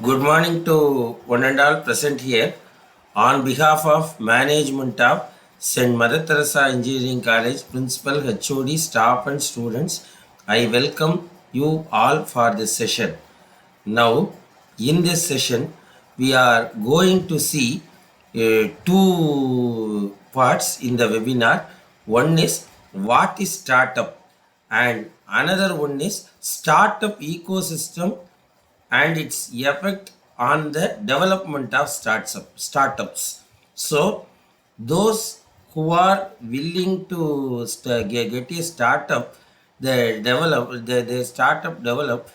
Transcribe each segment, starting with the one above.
Good morning to one and all present here. On behalf of management of St.Mother Engineering College, principal, HOD, staff and students, I welcome you all for this session. Now, in this session, we are going to see two parts in the webinar. One is what is startup and another one is startup ecosystem and its effect on the development of startups. So those who are willing to get a startup, the startup develop,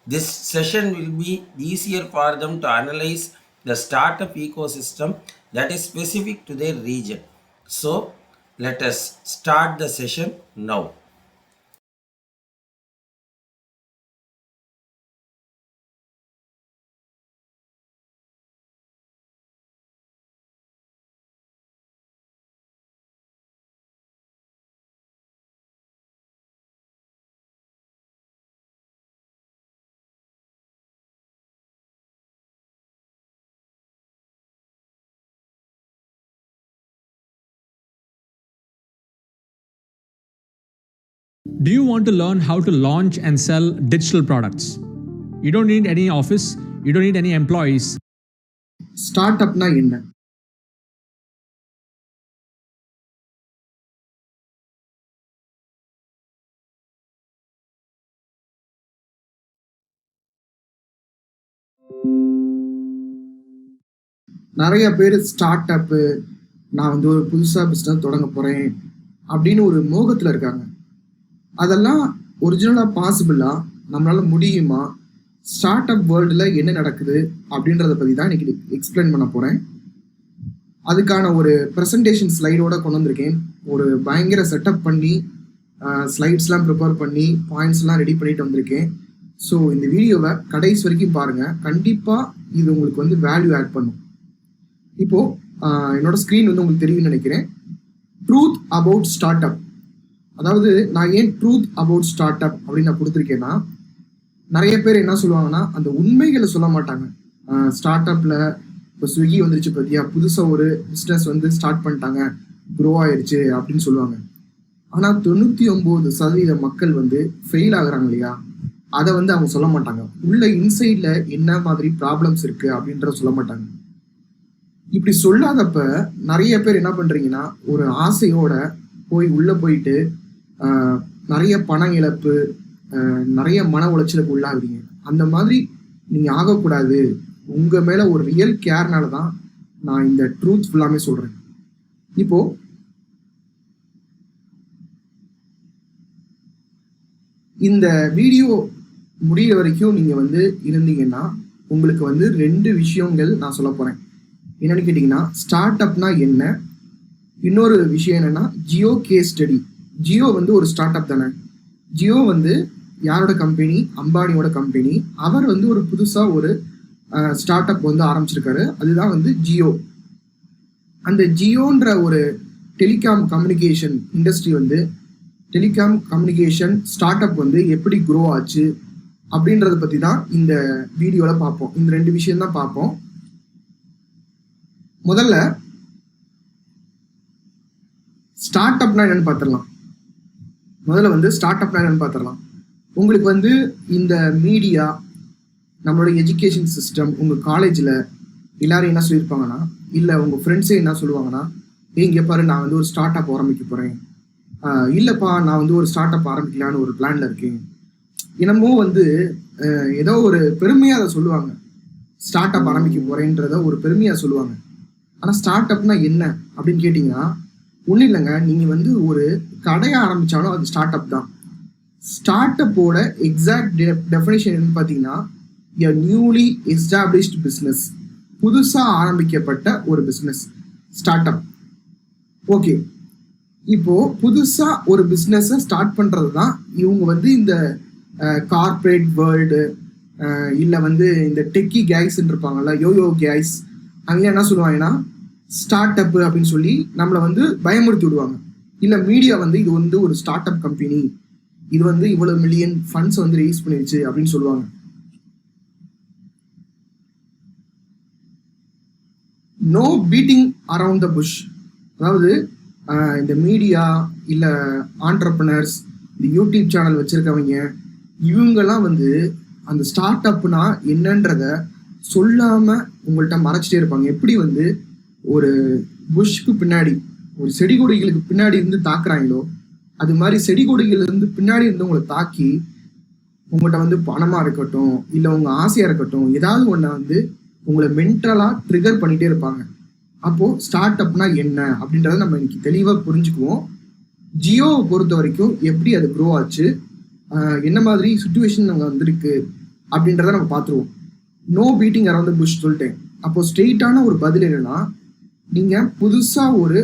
this session will be easier for them to analyze the startup ecosystem that is specific to their region. So let us start the session now. Do you want to learn how to launch and sell digital products? You don't need any office, you don't need any employees. ஸ்டார்ட்அப்னா என்ன? நிறைய பேர் start அப்பு, நான் வந்து ஒரு புதுசாக business தொடங்க போகிறேன் அப்படின்னு ஒரு மோகத்தில் இருக்காங்க. அதெல்லாம் ஒரிஜினலாக பாசிபிளா, நம்மளால முடியுமா, ஸ்டார்ட் அப் வேர்ல்டில் என்ன நடக்குது அப்படின்றத பற்றி தான் இன்னைக்கு எக்ஸ்பிளைன் பண்ண போகிறேன். அதுக்கான ஒரு ப்ரெசன்டேஷன் ஸ்லைடோட கொண்டு வந்திருக்கேன். ஒரு பயங்கர செட்டப் பண்ணி ஸ்லைட்ஸ்லாம் ப்ரிப்பேர் பண்ணி பாயிண்ட்ஸ்லாம் ரெடி பண்ணிட்டு வந்திருக்கேன். ஸோ இந்த வீடியோவை கடைசி வரைக்கும் பாருங்கள். கண்டிப்பாக இது உங்களுக்கு வந்து வேல்யூ ஆட் பண்ணும். இப்போது என்னோட ஸ்க்ரீன் வந்து உங்களுக்கு தெரியும்னு நினைக்கிறேன். Truth about start up. அதாவது நான் ஏன் ட்ரூத் அபவுட் ஸ்டார்ட் அப் அப்படின்னு நான் கொடுத்துருக்கேன்னா, நிறைய பேர் என்ன சொல்லுவாங்கன்னா, அந்த உண்மைகளை சொல்ல மாட்டாங்க. ஸ்டார்ட் அப்பில் இப்போ ஸ்விக்கி வந்துருச்சு பார்த்தியா, புதுசாக ஒரு பிஸ்னஸ் வந்து ஸ்டார்ட் பண்ணிட்டாங்க, க்ரோ ஆயிடுச்சு அப்படின்னு சொல்லுவாங்க. ஆனால் 99% மக்கள் வந்து ஃபெயில் ஆகுறாங்க இல்லையா, அதை வந்து அவங்க சொல்ல மாட்டாங்க. உள்ள இன்சைடில் என்ன மாதிரி ப்ராப்ளம்ஸ் இருக்குது அப்படின்றத சொல்ல மாட்டாங்க. இப்படி சொல்லாதப்ப நிறைய பேர் என்ன பண்ணுறீங்கன்னா, ஒரு ஆசையோட போய் உள்ளே போயிட்டு நிறைய பண இழப்பு, நிறைய மன உளைச்சலுக்கு உள்ளாகுறீங்க. அந்த மாதிரி நீங்கள் ஆகக்கூடாது. உங்கள் மேலே ஒரு ரியல் கேர்னால தான் நான் இந்த ட்ரூத் ஃபுல்லாமே சொல்கிறேன். இப்போது இந்த வீடியோ முடிகிற வரைக்கும் நீங்கள் வந்து இருந்தீங்கன்னா உங்களுக்கு வந்து 2 விஷயங்கள் நான் சொல்ல போகிறேன். என்னென்னு கேட்டிங்கன்னா, ஸ்டார்ட் அப்னா என்ன, இன்னொரு விஷயம் என்னென்னா ஜியோ கேஸ் ஸ்டடி. ஜியோ வந்து ஒரு ஸ்டார்ட் அப் தானே. ஜியோ வந்து யாரோட கம்பெனி? அம்பானியோட கம்பெனி. அவர் வந்து ஒரு புதுசாக ஒரு ஸ்டார்ட் அப் வந்து ஆரம்பிச்சிருக்காரு. அதுதான் வந்து ஜியோ. அந்த ஜியோன்ற ஒரு டெலிகாம் கம்யூனிகேஷன் இண்டஸ்ட்ரி வந்து, டெலிகாம் கம்யூனிகேஷன் ஸ்டார்ட் அப் வந்து எப்படி க்ரோ ஆச்சு அப்படின்றத பற்றி தான் இந்த வீடியோவில் பார்ப்போம். இந்த 2 விஷயம் தான் பார்ப்போம். முதல்ல ஸ்டார்ட் அப்னா என்னன்னு பார்த்துடலாம். உங்களுக்கு வந்து இந்த மீடியா, நம்மளோட எஜுகேஷன் சிஸ்டம், உங்கள் காலேஜில் எல்லாரும் என்ன சொல்லியிருப்பாங்கன்னா, இல்லை உங்கள் ஃப்ரெண்ட்ஸே என்ன சொல்லுவாங்கன்னா, இங்கே பாரு நான் வந்து ஒரு ஸ்டார்ட் அப் ஆரம்பிக்க போகிறேன், இல்லைப்பா நான் வந்து ஒரு ஸ்டார்ட் அப் ஆரம்பிக்கலான்னு ஒரு பிளானில் இருக்கேன். என்னமோ வந்து ஏதோ ஒரு பெருமையாக அதை சொல்லுவாங்க. ஸ்டார்ட் அப் ஆரம்பிக்க போகிறேன்றத ஒரு பெருமையாக சொல்லுவாங்க. ஆனால் ஸ்டார்ட் அப்னா என்ன அப்படின்னு கேட்டிங்கன்னா, ஒன்றும் இல்லைங்க. நீங்கள் வந்து ஒரு கடையை ஆரம்பித்தாலும் அது ஸ்டார்ட் அப் தான். ஸ்டார்ட் அப்போட எக்ஸாக்ட் டெஃபினேஷன் என்னன்னு பார்த்தீங்கன்னா, எ நியூலி எஸ்டாப்ளிஷ்ட் பிஸ்னஸ், புதுசாக ஆரம்பிக்கப்பட்ட ஒரு பிஸ்னஸ் ஸ்டார்ட் அப். ஓகே, இப்போது புதுசாக ஒரு பிஸ்னஸை ஸ்டார்ட் பண்ணுறது தான் இவங்க வந்து இந்த கார்பரேட் வேர்ல்டு, இல்லை வந்து இந்த டெக்கி கேய்ஸ்ன்னு இருப்பாங்கல்ல, யோயோ கேய்ஸ், அங்கே என்ன சொல்லுவாங்கன்னா ஸ்டார்ட் அப்பு அப்படின்னு சொல்லி நம்மளை வந்து பயமுறுத்தி விடுவாங்க. இல்லை மீடியா வந்து இது வந்து ஒரு ஸ்டார்ட் அப் கம்பெனி, இது வந்து இவ்வளோ மில்லியன் ஃபண்ட்ஸ் வந்து ரைஸ் பண்ணிடுச்சு அப்படின்னு சொல்லுவாங்க. No beating around the bush. அதாவது இந்த மீடியா இல்லை ஆண்டர்பனர்ஸ், இந்த யூடியூப் சேனல் வச்சுருக்கவங்க, இவங்கெல்லாம் வந்து அந்த ஸ்டார்ட் அப்னா என்னன்றத சொல்லாமல் உங்கள்கிட்ட மறைச்சிட்டே இருப்பாங்க. எப்படி வந்து ஒரு புஷ்க்கு பின்னாடி, ஒரு செடி கொடிகளுக்கு பின்னாடி இருந்து தாக்குறாங்களோ, அது மாதிரி செடி கொடிகள் இருந்து பின்னாடி இருந்து உங்களை தாக்கி உங்கள்கிட்ட வந்து பணமாக இருக்கட்டும், இல்லை உங்கள் ஆசையாக இருக்கட்டும், ஏதாவது ஒன்றை வந்து உங்களை மென்டலாக ட்ரிகர் பண்ணிகிட்டே இருப்பாங்க. அப்போது ஸ்டார்ட் அப்னா என்ன அப்படின்றத நம்ம இன்னைக்கு தெளிவாக புரிஞ்சுக்குவோம். ஜியோவை பொறுத்த வரைக்கும் எப்படி அது க்ரோ ஆச்சு, என்ன மாதிரி சுச்சுவேஷன் அங்கே வந்திருக்கு அப்படின்றத நம்ம பார்த்துருவோம். No beating around the bush சொல்லிட்டேன். அப்போது ஸ்ட்ரெயிட்டான ஒரு பதில் என்னன்னா, நீங்கள் புதுசாக ஒரு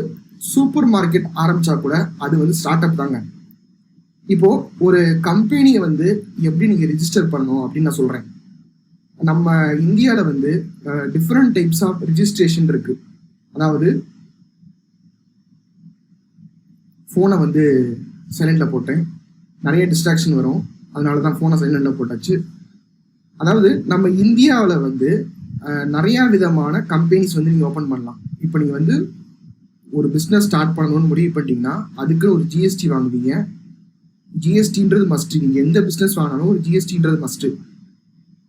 சூப்பர் மார்க்கெட் ஆரம்பித்தா கூட அது வந்து ஸ்டார்ட் அப் தாங்க. இப்போது ஒரு கம்பெனியை வந்து எப்படி நீங்கள் ரிஜிஸ்டர் பண்ணணும் அப்படின்னு நான் சொல்கிறேன். நம்ம இந்தியாவில் வந்து டிஃப்ரெண்ட் டைப்ஸ் ஆஃப் ரிஜிஸ்ட்ரேஷன் இருக்குது. அதாவது ஃபோனை வந்து சைலண்டில் போட்டேன், நிறைய டிஸ்ட்ராக்ஷன் வரும், அதனால தான் ஃபோனை சைலண்டில் போட்டாச்சு. அதாவது நம்ம இந்தியாவில் வந்து நிறையா விதமான கம்பெனிஸ் வந்து நீங்கள் ஓப்பன் பண்ணலாம். இப்போ நீங்கள் வந்து ஒரு பிஸ்னஸ் ஸ்டார்ட் பண்ணணும்னு முடிவு பண்ணிட்டீங்கன்னா அதுக்கு ஒரு ஜிஎஸ்டி வாங்குவீங்க. ஜிஎஸ்டின்றது மஸ்ட்டு. நீங்கள் எந்த பிஸ்னஸ் வாங்கினாலும் ஒரு ஜிஎஸ்டின்றது மஸ்ட்டு.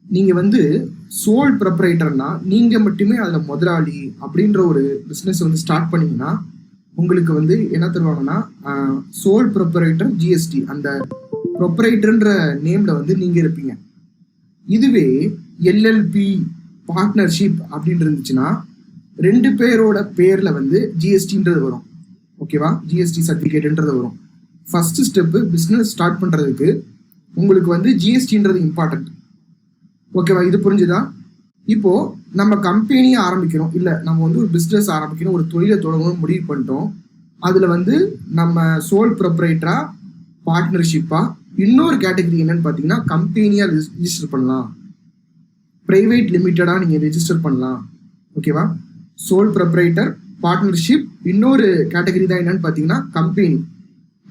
நீங்கள் வந்து சோல் ப்ரொப்ரைட்டர்னா நீங்கள் மட்டுமே அதில் முதலாளி அப்படின்ற ஒரு பிஸ்னஸ் வந்து ஸ்டார்ட் பண்ணிங்கன்னா உங்களுக்கு வந்து என்ன தருவாங்கன்னா சோல் ப்ரொப்ரைட்டர் ஜிஎஸ்டி, அந்த ப்ரொப்ரைட்டர்ன்ற நேமில் வந்து நீங்கள் இருப்பீங்க. இதுவே எல்எல்பி பார்ட்னர்ஷிப் அப்படின்னு இருந்துச்சுன்னா 2 பேரோட பேரில் வந்து ஜிஎஸ்டின்றது வரும். ஓகேவா? ஜிஎஸ்டி சர்டிஃபிகேட்ன்றது வரும். ஃபர்ஸ்ட் ஸ்டெப்பு பிஸ்னஸ் ஸ்டார்ட் பண்ணுறதுக்கு உங்களுக்கு வந்து ஜிஎஸ்டின்றது இம்பார்ட்டன்ட். ஓகேவா? இது புரிஞ்சுதா? இப்போ நம்ம கம்பெனியை ஆரம்பிக்கிறோம், இல்லை நம்ம வந்து ஒரு பிஸ்னஸ் ஆரம்பிக்கணும், ஒரு தொழிலை தொடங்கணும்னு முடிவு பண்ணிட்டோம். அதில் வந்து நம்ம சோல் ப்ரொப்ரைட்டரா, பார்ட்னர்ஷிப்பா, இன்னொரு கேட்டகரி என்னன்னு பார்த்தீங்கன்னா கம்பெனியாக ரிஜிஸ்டர் பண்ணலாம், ப்ரைவேட் லிமிட்டடாக நீங்கள் ரிஜிஸ்டர் பண்ணலாம். ஓகேவா? சோல் ப்ரொப்ரைட்டர், பார்ட்னர்ஷிப், இன்னொரு கேட்டகரி தான் என்னன்னு பார்த்தீங்கன்னா கம்பெனி.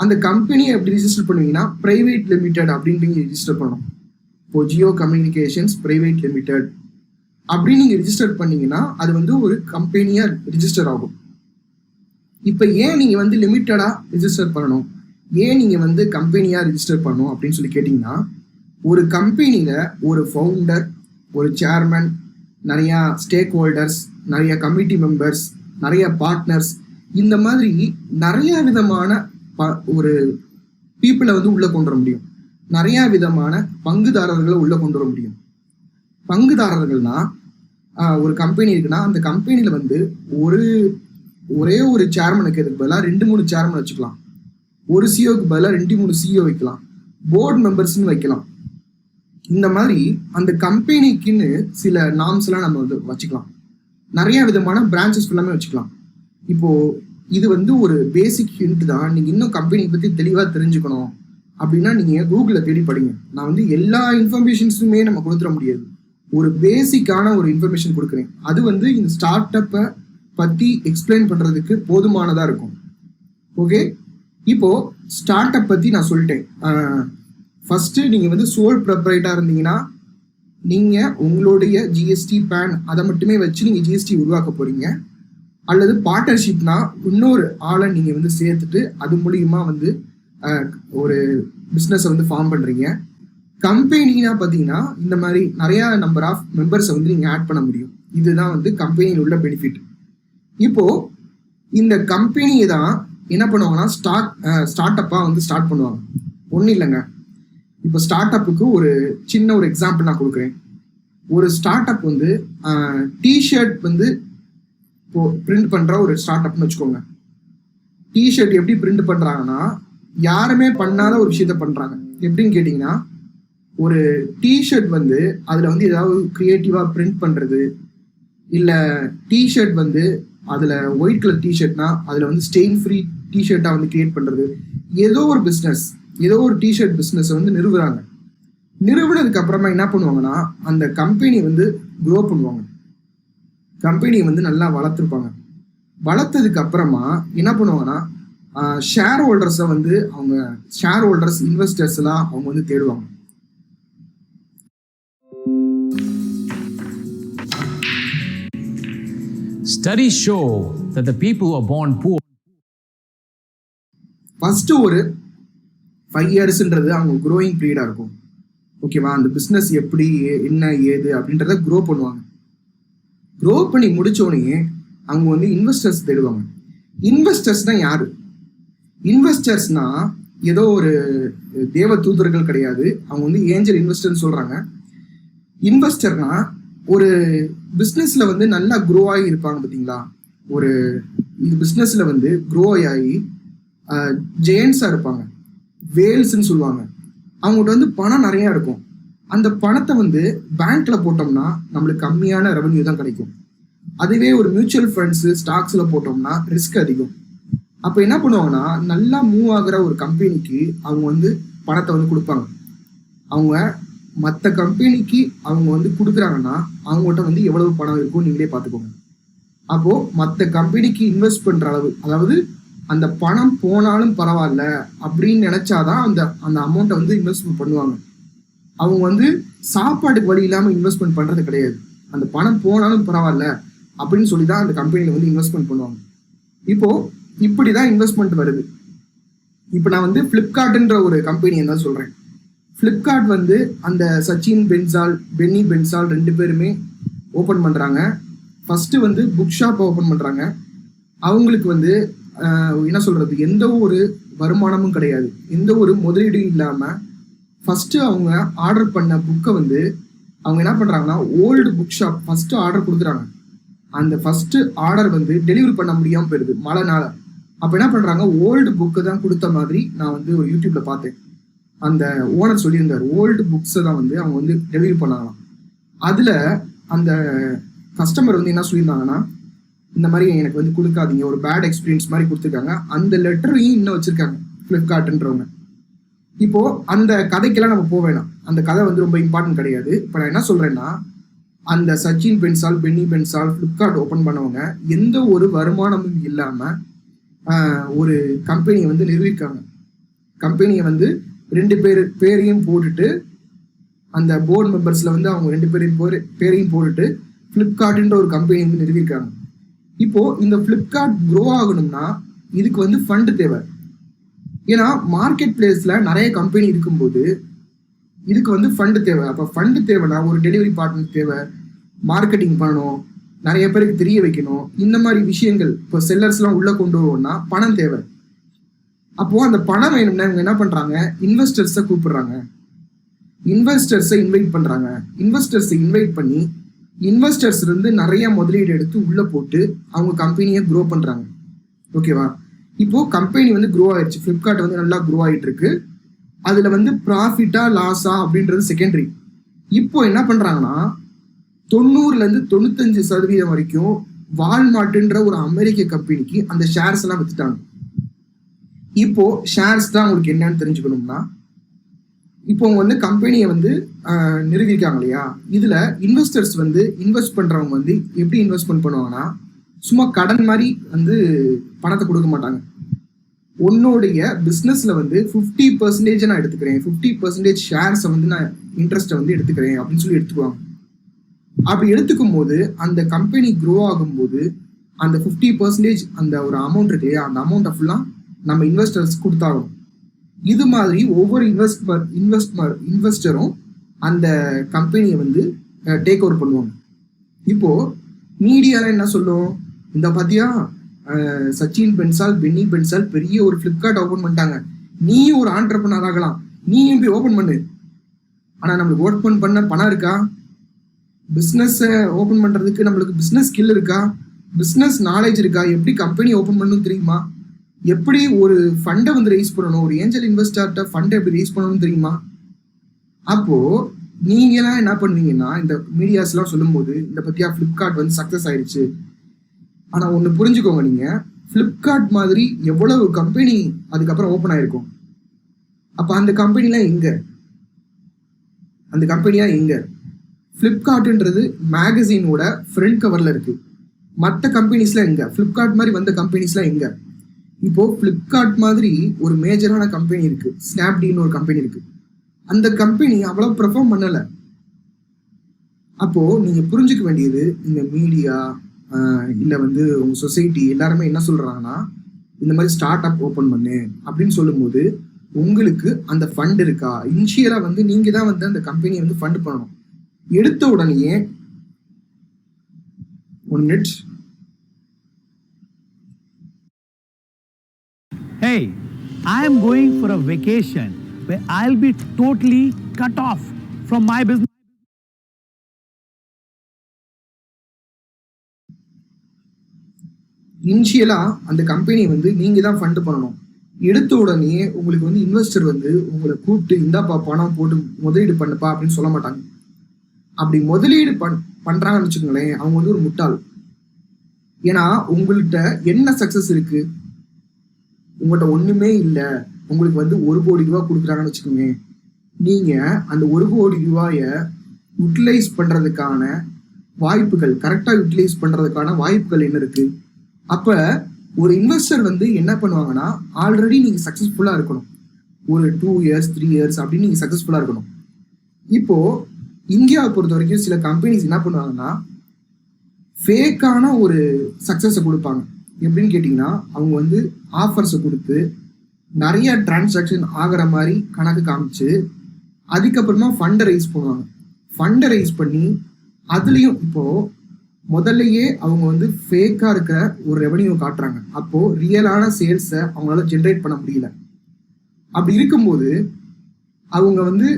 அந்த கம்பெனியை எப்படி ரிஜிஸ்டர் பண்ணுவீங்கன்னா ப்ரைவேட் லிமிடெட் அப்படின்ட்டு நீங்கள் ரிஜிஸ்டர் பண்ணணும். இப்போ ஜியோ கம்யூனிகேஷன்ஸ் ப்ரைவேட் லிமிடெட் அப்படின்னு நீங்கள் ரிஜிஸ்டர் பண்ணீங்கன்னா அது வந்து ஒரு கம்பெனியாக ரிஜிஸ்டர் ஆகும். இப்போ ஏன் நீங்கள் வந்து லிமிட்டடாக ரிஜிஸ்டர் பண்ணணும், ஏன் நீங்கள் வந்து கம்பெனியாக ரிஜிஸ்டர் பண்ணணும் அப்படின்னு சொல்லி கேட்டிங்கன்னா, ஒரு கம்பெனியில் ஒரு ஃபவுண்டர், ஒரு சேர்மன், நிறையா ஸ்டேக் ஹோல்டர்ஸ், நிறைய கமிட்டி மெம்பர்ஸ், நிறைய பார்ட்னர்ஸ், இந்த மாதிரி நிறைய விதமான ஒரு பீப்புளை வந்து உள்ளே கொண்டு வர முடியும். நிறைய விதமான பங்குதாரர்களை உள்ளே கொண்டு வர முடியும். பங்குதாரர்கள்னா ஒரு கம்பெனி இருக்குன்னா அந்த கம்பெனியில் வந்து ஒரே ஒரு சேர்மனுக்கு எதுக்கு பதிலாக 2-3 சேர்மன் வச்சுக்கலாம். ஒரு சிஓக்கு பதிலாக 2-3 சிஓ வைக்கலாம், போர்டு மெம்பர்ஸ்ன்னு வைக்கலாம். இந்த மாதிரி அந்த கம்பெனிக்குன்னு சில நாம்ஸ்லாம் நம்ம வந்து வச்சுக்கலாம். நிறைய விதமான பிரான்ச்சஸ் எல்லாமே வச்சுக்கலாம். இப்போ இது வந்து ஒரு பேசிக் ஹிண்ட் தான். நீங்கள் இன்னும் கம்பெனியை பற்றி தெளிவாக தெரிஞ்சுக்கணும் அப்படின்னா நீங்கள் கூகுளில் தேடி படிங்க. நான் வந்து எல்லா இன்ஃபர்மேஷன்ஸுமே நம்ம கொடுத்துட முடியாது, ஒரு பேசிக்கான ஒரு இன்ஃபர்மேஷன் கொடுக்குறேன். அது வந்து இந்த ஸ்டார்ட் அப்பை பற்றி எக்ஸ்பிளைன் பண்ணுறதுக்கு போதுமானதாக இருக்கும். ஓகே, இப்போது ஸ்டார்ட் அப் பற்றி நான் சொல்லிட்டேன். ஃபஸ்ட்டு நீங்கள் வந்து சோல் ப்ரொப்ரைட்டாக இருந்தீங்கன்னா நீங்கள் உங்களுடைய ஜிஎஸ்டி பேன் அதை மட்டுமே வச்சு நீங்கள் ஜிஎஸ்டி உருவாக்க போகிறீங்க. அல்லது பார்ட்னர்ஷிப்னா இன்னொரு ஆளை நீங்கள் வந்து சேர்த்துட்டு அது மூலியமாக வந்து ஒரு பிஸ்னஸை வந்து ஃபார்ம் பண்ணுறீங்க. கம்பெனினா பார்த்தீங்கன்னா இந்த மாதிரி நிறையா நம்பர் ஆஃப் மெம்பர்ஸை வந்து நீங்கள் ஆட் பண்ண முடியும். இதுதான் வந்து கம்பெனியில் உள்ள பெனிஃபிட். இப்போது இந்த கம்பெனியை தான் என்ன பண்ணுவாங்கன்னா ஸ்டார்ட் அப்பாக வந்து ஸ்டார்ட் பண்ணுவாங்க. ஒன்றும் இல்லைங்க, இப்போ ஸ்டார்ட் அப்புக்கு ஒரு சின்ன ஒரு எக்ஸாம்பிள் நான் கொடுக்குறேன். ஒரு ஸ்டார்ட் அப் வந்து டிஷர்ட் வந்து இப்போ பிரிண்ட் பண்ணுற ஒரு ஸ்டார்ட் அப்னு வச்சுக்கோங்க. டிஷர்ட் எப்படி பிரிண்ட் பண்ணுறாங்கன்னா யாருமே பண்ணாத ஒரு விஷயத்த பண்ணுறாங்க. எப்படின்னு கேட்டிங்கன்னா, ஒரு டிஷர்ட் வந்து அதில் வந்து ஏதாவது க்ரியேட்டிவாக பிரிண்ட் பண்ணுறது, இல்லை டிஷர்ட் வந்து அதில் ஒயிட் கலர் டிஷர்ட்னா அதில் வந்து ஸ்டெயின் ஃப்ரீ டிஷர்ட்டாக வந்து கிரியேட் பண்ணுறது, ஏதோ ஒரு பிஸ்னஸ், ஏதோ ஒரு டிஷர்ட் பிஸ்னஸை வந்து நிறுவுறாங்க. நிறுவனதுக்கு அப்புறமா என்ன பண்ணுவாங்கன்னா அந்த கம்பெனி வந்து க்ரோ பண்ணுவாங்க, கம்பெனியை வந்து நல்லா வளர்த்துருப்பாங்க. வளர்த்ததுக்கு அப்புறமா என்ன பண்ணுவாங்கன்னா ஷேர் ஹோல்டர்ஸை வந்து அவங்க ஷேர் ஹோல்டர்ஸ், இன்வெஸ்டர்ஸ் எல்லாம் அவங்க வந்து தேடுவாங்க. Studies show that the people who are born poor first ஒரு 5 இயர்ஸ்ன்றது அவங்க க்ரோயிங் பீரியடா இருக்கும். ஓகேவா? அந்த பிஸ்னஸ் எப்படி என்ன ஏது அப்படின்றத க்ரோ பண்ணுவாங்க. க்ரோ பண்ணி முடிச்சோடனே அவங்க வந்து இன்வெஸ்டர்ஸ் தேடுவாங்க. இன்வெஸ்டர்ஸ்னா யாரு? இன்வெஸ்டர்ஸ்னா ஏதோ ஒரு தேவ தூதர்கள் கிடையாது. அவங்க வந்து ஏஞ்சல் இன்வெஸ்டர்னு சொல்றாங்க. இன்வெஸ்டர்னா ஒரு பிஸ்னஸ்ல வந்து நல்லா க்ரோ ஆகி இருப்பாங்க பார்த்தீங்களா? ஒரு பிஸ்னஸ்ல வந்து க்ரோ ஆகி ஜெயன்ஸா இருப்பாங்க, வேல்ஸ்ன்னு சொல்லுவாங்க. அவங்கள்ட்ட வந்து பணம் நிறைய இருக்கும். அந்த பணத்தை வந்து பேங்க்ல போட்டோம்னா நம்மளுக்கு கம்மியான ரெவன்யூ தான் கிடைக்கும். அதுவே ஒரு மியூச்சுவல் ஃபண்ட்ஸ் ஸ்டாக்ஸ்ல போட்டோம்னா ரிஸ்க் அதிகம். அப்ப என்ன பண்ணுவாங்கன்னா, நல்லா மூவ் ஆகுற ஒரு கம்பெனிக்கு அவங்க வந்து பணத்தை வந்து கொடுப்பாங்க. அவங்க மற்ற கம்பெனிக்கு அவங்க வந்து கொடுக்குறாங்கன்னா அவங்ககிட்ட வந்து எவ்வளவு பணம் இருக்கும் நீங்களே பார்த்துக்கோங்க. அப்போ மற்ற கம்பெனிக்கு இன்வெஸ்ட் பண்ற அளவு, அதாவது அந்த பணம் போனாலும் பரவாயில்ல அப்படின்னு நினைச்சாதான் அந்த அந்த அமௌண்ட்டை வந்து இன்வெஸ்ட்மெண்ட் பண்ணுவாங்க. அவங்க வந்து சாப்பாட்டுக்கு வழி இல்லாமல் இன்வெஸ்ட்மெண்ட் பண்றது கிடையாது. அந்த பணம் போனாலும் பரவாயில்ல அப்படின்னு சொல்லி தான் அந்த கம்பெனியில் வந்து இன்வெஸ்ட்மெண்ட் பண்ணுவாங்க. இப்போ இப்படிதான் இன்வெஸ்ட்மெண்ட் வருது. இப்போ நான் வந்து ஃப்ளிப்கார்ட்ன்ற ஒரு கம்பெனி தான் சொல்றேன். ஃப்ளிப்கார்ட் வந்து அந்த சச்சின் பென்சால், பென்னி பென்சால் 2 பேருமே ஓப்பன் பண்றாங்க. ஃபர்ஸ்ட் வந்து புக் ஷாப் ஓப்பன் பண்றாங்க. அவங்களுக்கு வந்து என்ன சொல்றது, எந்த ஒரு வருமானமும் கிடையாது, எந்த ஒரு முதலீடும் இல்லாம ஃபர்ஸ்ட் அவங்க ஆர்டர் பண்ண புக்கை வந்து அவங்க என்ன பண்றாங்கன்னா old book shop first order கொடுக்குறாங்க. அந்த ஃபர்ஸ்ட் ஆர்டர் வந்து டெலிவரி பண்ண முடியாம போயிடுது மழைனால. அப்ப என்ன பண்றாங்க, ஓல்டு புக்கு தான் கொடுத்த மாதிரி நான் வந்து ஒரு யூடியூப்ல பார்த்தேன். அந்த ஓனர் சொல்லியிருந்தார், ஓல்டு புக்ஸை தான் வந்து அவங்க வந்து டெலிவரி பண்ணாங்களாம். அதுல அந்த கஸ்டமர் வந்து என்ன சொல்லியிருந்தாங்கன்னா, இந்த மாதிரி எனக்கு வந்து கொடுக்காதீங்க, ஒரு பேட் எக்ஸ்பீரியன்ஸ் மாதிரி கொடுத்துருக்காங்க. அந்த லெட்டரையும் இன்னும் வச்சிருக்காங்க ஃப்ளிப்கார்ட்ன்றவங்க. இப்போ அந்த கதைக்கெல்லாம் நம்ம போக வேணாம், அந்த கதை வந்து ரொம்ப இம்பார்ட்டன்ட் கிடையாது. இப்போ நான் என்ன சொல்றேன்னா, அந்த சச்சின் பென்சால், பென்னி பென்சால் ஃப்ளிப்கார்ட் ஓப்பன் பண்ணவங்க எந்த ஒரு வருமானமும் இல்லாம ஒரு கம்பெனியை வந்து நிறுவிருக்காங்க. கம்பெனியை வந்து 2 பேரையும் போட்டுட்டு, அந்த போர்டு மெம்பர்ஸ்ல வந்து அவங்க 2 பேரையும் போட்டுட்டு ஃப்ளிப்கார்ட்ன்ற ஒரு கம்பெனி வந்து நிறுவிருக்காங்க. இப்போ இந்த ஃப்ளிப்கார்ட் க்ரோ ஆகணும்னா இதுக்கு வந்து ஃபண்ட் தேவை. ஏன்னா மார்க்கெட் பிளேஸ்ல நிறைய கம்பெனி இருக்கும்போது இதுக்கு வந்து ஃபண்ட் தேவை. அப்போ ஃபண்ட் தேவைன்னா ஒரு டெலிவரி பார்ட்னர் தேவை, மார்க்கெட்டிங் பண்ணணும், நிறைய பேருக்கு தெரிய வைக்கணும், இந்த மாதிரி விஷயங்கள். இப்போ செல்லர்ஸ்லாம் உள்ள கொண்டு வருவோம்னா பணம் தேவை. அப்போ அந்த பணம் வேணும்னா இவங்க என்ன பண்றாங்க, இன்வெஸ்டர்ஸை கூப்பிடுறாங்க, இன்வெஸ்டர்ஸை இன்வைட் பண்றாங்க. இன்வெஸ்டர்ஸை இன்வைட் பண்ணி இன்வெஸ்டர்ஸ் இருந்து நிறைய முதலீடு எடுத்து உள்ள போட்டு அவங்க கம்பெனியை க்ரோ பண்றாங்க. ஓகேவா? இப்போ கம்பெனி வந்து க்ரோ ஆயிடுச்சு, ஃப்ளிப்கார்ட் வந்து நல்லா க்ரோ ஆயிட்டு இருக்கு. அதுல வந்து ப்ராஃபிட்டா லாஸா அப்படின்றது செகண்டரி. இப்போ என்ன பண்றாங்கன்னா 90% வரைக்கும் வால்மார்ட்ன்ற ஒரு அமெரிக்க கம்பெனிக்கு அந்த ஷேர்ஸ் எல்லாம் வித்துட்டாங்க. இப்போ ஷேர்ஸ் தான் உங்களுக்கு என்னன்னு தெரிஞ்சுக்கணும்னா, இப்போ வந்து கம்பெனியை வந்து நிறுவிருக்காங்க இல்லையா, இதுல இன்வெஸ்டர்ஸ் வந்து இன்வெஸ்ட் பண்றவங்க வந்து எப்படி இன்வெஸ்ட்மெண்ட் பண்ணுவாங்கன்னா, சும்மா கடன் மாதிரி வந்து பணத்தை கொடுக்க மாட்டாங்க. உன்னுடைய பிஸ்னஸ்ல வந்து 50% நான் எடுத்துக்கிறேன், 50% ஷேர்ஸை வந்து நான் இன்ட்ரெஸ்ட்டை வந்து எடுத்துக்கிறேன் அப்படின்னு சொல்லி எடுத்துக்குவாங்க. அப்படி எடுத்துக்கும் போது அந்த கம்பெனி க்ரோ ஆகும்போது அந்த 50% அந்த ஒரு அமௌண்ட் இருக்கு இல்லையா, அந்த அமௌண்ட்டை ஃபுல்லா நம்ம இன்வெஸ்டர்ஸ் கொடுத்தாகும். இது மாதிரி ஒவ்வொரு இன்வெஸ்டரும் அந்த கம்பெனியை வந்து டேக் ஓவர் பண்ணுவாங்க. இப்போ மீடியால என்ன சொல்லும், இந்த பாத்தியா சச்சின் பென்சால், பென்னி பென்சால் பெரிய ஒரு ஃப்ளிப்கார்ட் ஓபன் பண்ணிட்டாங்க, நீயும் ஒரு ஆண்டர்பனர் ஆகலாம், நீயும் போய் ஓபன் பண்ணு. ஆனா நம்மளுக்கு ஓபன் பண்ண பணம் இருக்கா? பிசினஸ் ஓபன் பண்றதுக்கு நம்மளுக்கு பிசினஸ் ஸ்கில் இருக்கா? பிசினஸ் நாலேஜ் இருக்கா? எப்படி கம்பெனி ஓபன் பண்ணணும் தெரியுமா? எப்படி ஒரு ஃபண்டை வந்து ரைஸ் பண்ணணும், ஒரு ஏஞ்சல் இன்வெஸ்டர்ட்ட ஃபண்டை எப்படி ரைஸ் பண்ணணும் தெரியுமா? அப்போ நீங்க எல்லாம் என்ன பண்ணுவீங்கன்னா, இந்த மீடியாஸ் எல்லாம் சொல்லும் போது இந்த பத்தியா ஃப்ளிப்கார்ட் வந்து சக்சஸ் ஆயிடுச்சு. ஆனா ஒண்ணு புரிஞ்சுக்கோங்க, நீங்க ஃப்ளிப்கார்ட் மாதிரி எவ்வளவு கம்பெனி அதுக்கப்புறம் ஓப்பன் ஆயிருக்கும். அப்ப அந்த கம்பெனிலாம் எங்க? அந்த கம்பெனியா எங்க? ஃப்ளிப்கார்ட்ன்றது மேகசினோட ஃப்ரண்ட் கவர்ல இருக்கு. மற்ற கம்பெனிஸ்லாம் எங்க? ஃப்ளிப்கார்ட் மாதிரி வந்த கம்பெனிஸ்லாம் எங்க? இப்போ ஃப்ளிப்கார்ட் மாதிரி ஒரு மேஜரான கம்பெனி இருக்கு, ஸ்னாப்டீல்னு ஒரு கம்பெனி இருக்கு. அந்த கம்பெனி அவ்வளவு பெர்ஃபார்ம் பண்ணல. அப்போ நீங்க புரிஞ்சுக்க வேண்டியது, இந்த மீடியா, இல்லை வந்து உங்கள் சொசைட்டி எல்லாருமே என்ன சொல்கிறாங்கன்னா, இந்த மாதிரி ஸ்டார்ட் அப் ஓப்பன் பண்ணு அப்படின்னு சொல்லும்போது உங்களுக்கு அந்த ஃபண்ட் இருக்கா? இனிஷியலாக வந்து நீங்கள் தான் வந்து அந்த கம்பெனியை வந்து ஃபண்ட் பண்ணணும். எடுத்த உடனேயே 1 minute. Hey, I am going for a vacation where I'll be totally cut off from my business. இனிஷியலா அந்த கம்பெனி வந்து நீங்க தான் ஃபண்ட் பண்ணணும். எடுத்த உடனே உங்களுக்கு வந்து இன்வெஸ்டர் வந்து உங்களை கூப்பிட்டு இந்தாப்பா பணம் போட்டு முதலீடு பண்ணுப்பா அப்படின்னு சொல்ல மாட்டாங்க. அப்படி முதலீடு பண்றாங்கன்னு வச்சுக்கோங்களேன், அவங்க வந்து ஒரு முட்டாள். ஏன்னா உங்கள்கிட்ட என்ன சக்சஸ் இருக்கு? உங்கள்கிட்ட ஒண்ணுமே இல்லை. உங்களுக்கு வந்து 1 கோடி ரூபாய் கொடுக்குறாங்கன்னு வச்சுக்கோங்க. நீங்க அந்த 1 கோடி ரூபாய யூட்டிலைஸ் பண்றதுக்கான வாய்ப்புகள், கரெக்டா யூட்டிலைஸ் பண்றதுக்கான வாய்ப்புகள் என்ன இருக்கு? அப்ப ஒரு இன்வெஸ்டர் வந்து என்ன பண்ணுவாங்கன்னா, ஆல்ரெடி நீங்க சக்சஸ்ஃபுல்லா இருக்கணும். ஒரு 2 years 3 years அப்படின்னு நீங்க சக்சஸ்ஃபுல்லா இருக்கணும். இப்போ இந்தியாவை பொறுத்த வரைக்கும் சில கம்பெனிஸ் என்ன பண்ணுவாங்கன்னா, ஃபேக்கான ஒரு சக்சஸை கொடுப்பாங்க. எப்படின்னு கேட்டீங்கன்னா, அவங்க வந்து ஆஃபர்ஸை கொடுத்து நிறைய டிரான்சாக்ஷன் ஆகிற மாதிரி கணக்கு காமிச்சு அதுக்கப்புறமா ஃபண்டை ரைஸ் பண்ணுவாங்க. ஃபண்டை ரைஸ் பண்ணி அதுலேயும் இப்போ முதல்லையே அவங்க வந்து ஃபேக்காக இருக்கிற ஒரு ரெவன்யூ காட்டுறாங்க. அப்போ ரியலான சேல்ஸை அவங்களால ஜென்ரேட் பண்ண முடியல. அப்படி இருக்கும்போது அவங்க வந்து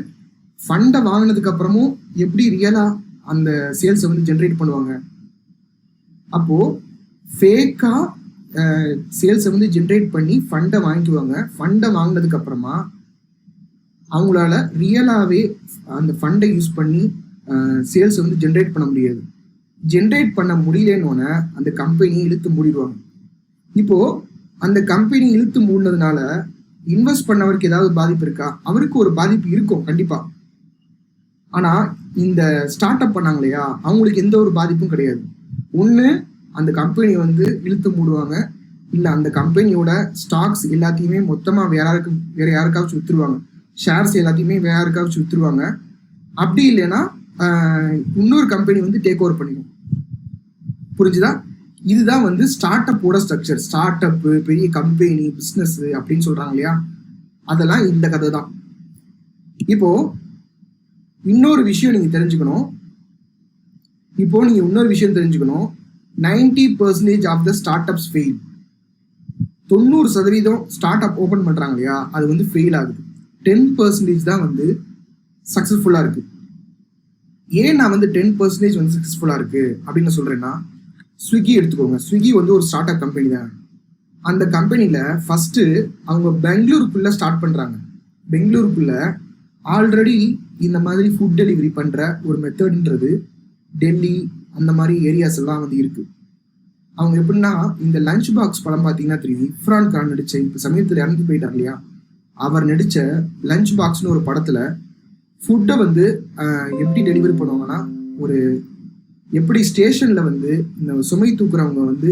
ஃபண்டை வாங்கினதுக்கு அப்புறமும் எப்படி ரியலா அந்த சேல்ஸை வந்து ஜென்ரேட் பண்ணுவாங்க? அப்போ ஃபேக்கா சேல்ஸை வந்து ஜென்ரேட் பண்ணி ஃபண்டை வாங்கிக்குவாங்க. ஃபண்டை வாங்கினதுக்கு அப்புறமா அவங்களால ரியலாவே அந்த ஃபண்டை யூஸ் பண்ணி சேல்ஸை வந்து ஜென்ரேட் பண்ண முடியாது. ஜென்ரேட் பண்ண முடியலன்னு அந்த கம்பெனி இழுத்து மூடிடுவாங்க. இப்போ அந்த கம்பெனி இழுத்து மூடினதுனால இன்வெஸ்ட் பண்ணவருக்கு ஏதாவது பாதிப்பு இருக்கா? அவருக்கு ஒரு பாதிப்பு இருக்கும் கண்டிப்பா. ஆனா இந்த ஸ்டார்ட் அப் பண்ணாங்க இல்லையா, அவங்களுக்கு எந்த ஒரு பாதிப்பும் கிடையாது. ஒண்ணு அந்த கம்பெனி வந்து இழுத்து மூடுவாங்க, இல்ல அந்த கம்பெனியோட ஸ்டாக்ஸ் எல்லாத்தையுமே மொத்தமா வேற யாருக்காச்சும் வித்துருவாங்க. ஷேர்ஸ் எல்லாத்தையுமே வேற யாருக்காச்சும் வித்துருவாங்க. அப்படி இல்லைன்னா இன்னொரு கம்பெனி வந்து டேக் ஓவர் பண்ணிடும். புரிஞ்சுதா? இதுதான் வந்து ஸ்டார்ட் அப்போட ஸ்ட்ரக்சர். ஸ்டார்ட் அப், பெரிய கம்பெனி, பிஸ்னஸ் அப்படின்னு சொல்றாங்க இல்லையா, அதெல்லாம் இந்த கதை தான். இப்போ இன்னொரு விஷயம் நீங்க தெரிஞ்சுக்கணும். 90% of the start ups fail. 90% start up open பண்றாங்க இல்லையா, அது வந்து ஃபெயில் ஆகுது. 10% தான் வந்து சக்சஸ்ஃபுல்லா இருக்கு. ஏன் நான் வந்து 10% வந்து சக்சஸ்ஃபுல்லா இருக்கு அப்படின்னு சொல்றேன்னா, ஸ்விக்கி எடுத்துக்கோங்க. ஸ்விக்கி வந்து ஒரு ஸ்டார்ட் அப் கம்பெனி தான். அந்த கம்பெனில ஃபர்ஸ்ட் அவங்க பெங்களூருக்குள்ள ஸ்டார்ட் பண்றாங்க. பெங்களூருக்குள்ள ஆல்ரெடி இந்த மாதிரி ஃபுட் டெலிவரி பண்ற ஒரு மெத்தட்ன்றது டெல்லி அந்த மாதிரி ஏரியாஸ் எல்லாம் வந்து இருக்கு. அவங்க எப்படின்னா, இந்த லஞ்ச் பாக்ஸ் படம் பார்த்தீங்கன்னா தெரியும், இஃப்ரான் கான் நடிச்ச, இப்போ சமயத்தில் இறந்து போயிட்டார் இல்லையா, அவர் நடிச்ச லஞ்ச் பாக்ஸ்னு ஒரு படத்துல ஃபுட்டை வந்து எப்படி டெலிவரி பண்ணுவாங்கன்னா, ஒரு எப்படி ஸ்டேஷன்ல வந்து இந்த சுமை தூக்குறவங்க வந்து